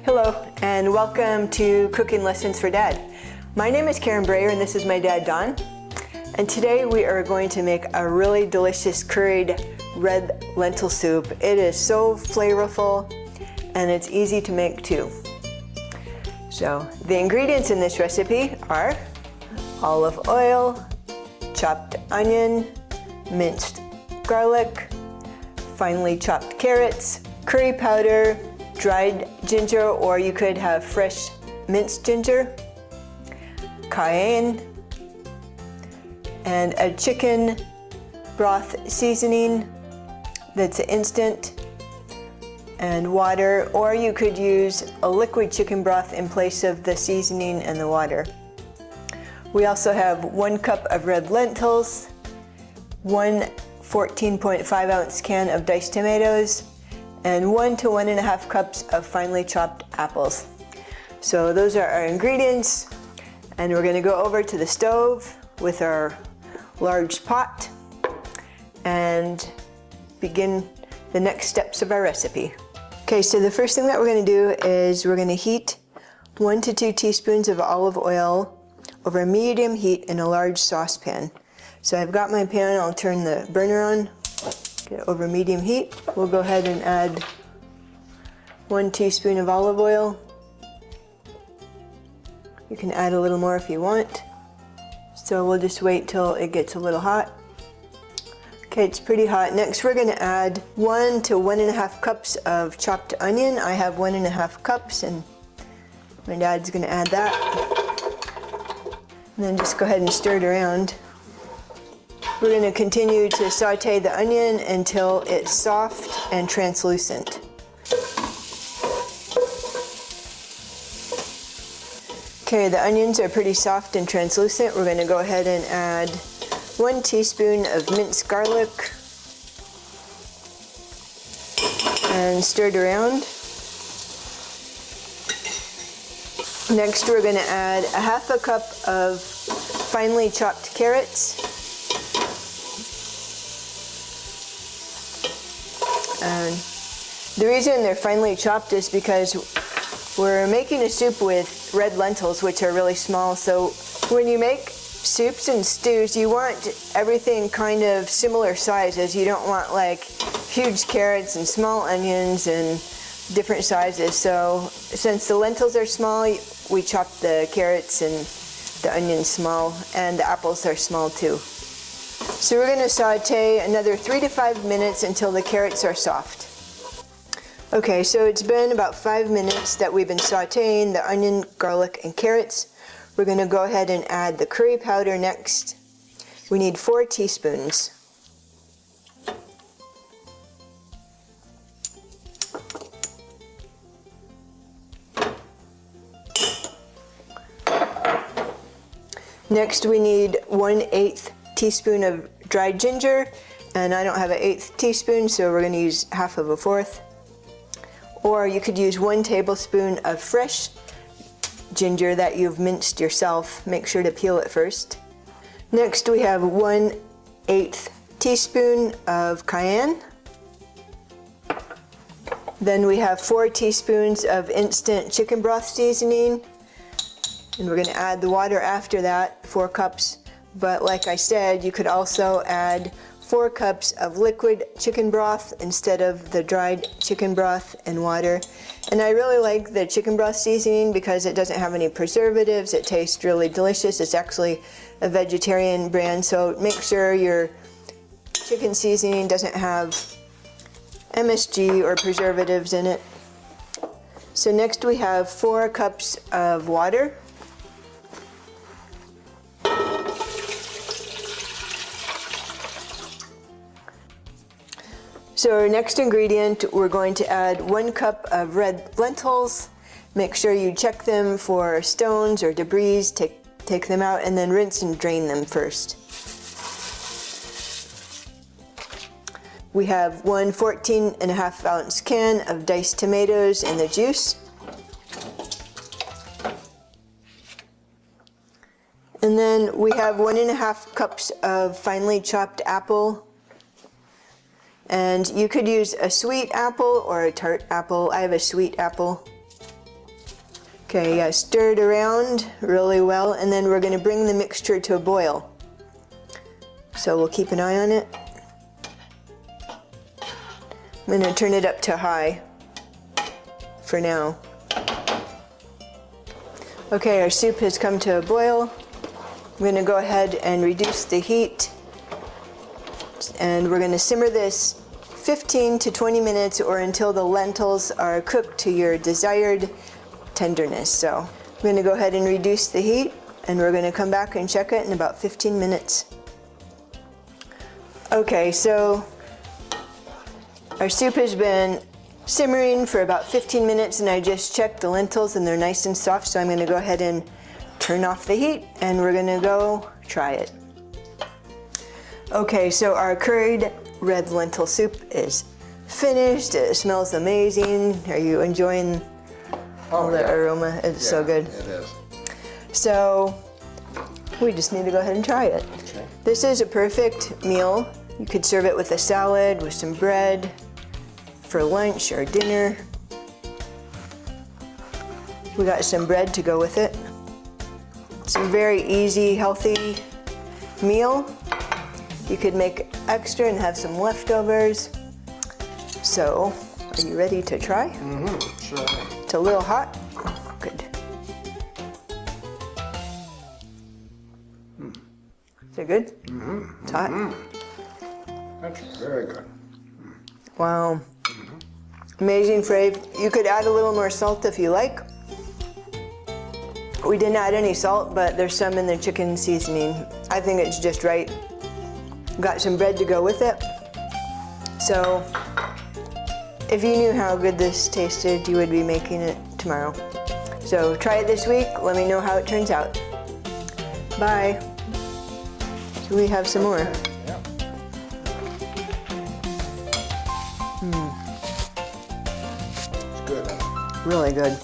Hello, and welcome to Cooking Lessons for Dad. My name is Karen Breyer, and this is my dad, Don. And today we are going to make a really delicious curried red lentil soup. It is so flavorful, and it's easy to make too. So the ingredients in this recipe are olive oil, chopped onion, minced garlic, finely chopped carrots, curry powder, dried ginger, or you could have fresh minced ginger, cayenne, and a chicken broth seasoning that's instant, and water, or you could use a liquid chicken broth in place of the seasoning and the water. We also have 1 cup of red lentils, 1 14.5 ounce can of diced tomatoes, and 1 to 1.5 cups of finely chopped apples. So those are our ingredients, and we're going to go over to the stove with our large pot and begin the next steps of our recipe. Okay, so the first thing that we're going to do is we're going to heat 1 to 2 teaspoons of olive oil over medium heat in a large saucepan. So I've got my pan, I'll turn the burner on, get it over medium heat. We'll go ahead and add 1 teaspoon of olive oil. You can add a little more if you want. So we'll just wait till it gets a little hot. Okay, it's pretty hot. Next we're going to add 1 to 1.5 cups of chopped onion. I have 1.5 cups, and my dad's going to add that. And then just go ahead and stir it around. We're going to continue to saute the onion until it's soft and translucent. Okay, the onions are pretty soft and translucent. We're going to go ahead and add 1 teaspoon of minced garlic and stir it around. Next, we're going to add 1/2 cup of finely chopped carrots. And the reason they're finely chopped is because we're making a soup with red lentils, which are really small. So when you make soups and stews, you want everything kind of similar sizes. You don't want like huge carrots and small onions and different sizes. So since the lentils are small, we chop the carrots and the onions small, and the apples are small too. So we're going to saute another 3 to 5 minutes until the carrots are soft. Okay, so it's been about 5 minutes that we've been sauteing the onion, garlic, and carrots. We're going to go ahead and add the curry powder next. We need 4 teaspoons. Next we need 1/8 teaspoon of dried ginger, and I don't have an 1/8 teaspoon, so we're going to use 1/4. Or you could use 1 tablespoon of fresh ginger that you've minced yourself. Make sure to peel it first. Next we have 1/8 teaspoon of cayenne. Then we have 4 teaspoons of instant chicken broth seasoning. And we're going to add the water after that, 4 cups. But like I said, you could also add 4 cups of liquid chicken broth instead of the dried chicken broth and water. And I really like the chicken broth seasoning because it doesn't have any preservatives. It tastes really delicious. It's actually a vegetarian brand, so make sure your chicken seasoning doesn't have MSG or preservatives in it. So next we have 4 cups of water. So our next ingredient, we're going to add 1 cup of red lentils. Make sure you check them for stones or debris, take them out, and then rinse and drain them first. We have 1 14.5 ounce can of diced tomatoes and the juice. And then we have 1.5 cups of finely chopped apple. And you could use a sweet apple or a tart apple. I have a sweet apple. Okay, stir it around really well, and then we're going to bring the mixture to a boil. So we'll keep an eye on it. I'm going to turn it up to high for now. Okay, our soup has come to a boil. I'm going to go ahead and reduce the heat, and we're going to simmer this 15 to 20 minutes or until the lentils are cooked to your desired tenderness. So I'm going to go ahead and reduce the heat, and we're going to come back and check it in about 15 minutes. Okay, so our soup has been simmering for about 15 minutes, and I just checked the lentils and they're nice and soft, so I'm going to go ahead and turn off the heat, and we're going to go try it. Okay, so our curried red lentil soup is finished. It smells amazing. Are you enjoying all the aroma? It's so good. It is. So we just need to go ahead and try it. Okay. This is a perfect meal. You could serve it with a salad, with some bread, for lunch or dinner. We got some bread to go with it. It's a very easy, healthy meal. You could make extra and have some leftovers. So, are you ready to try? Mm-hmm, sure. It's a little hot. Good. Is it good? Mm-hmm. It's hot? Mm-hmm. That's very good. Wow. Amazing flavor. You could add a little more salt if you like. We didn't add any salt, but there's some in the chicken seasoning. I think it's just right. Got some bread to go with it. So, if you knew how good this tasted, you would be making it tomorrow. So try it this week. Let me know how it turns out. Bye. So we have some more. Yeah. It's good. Really good.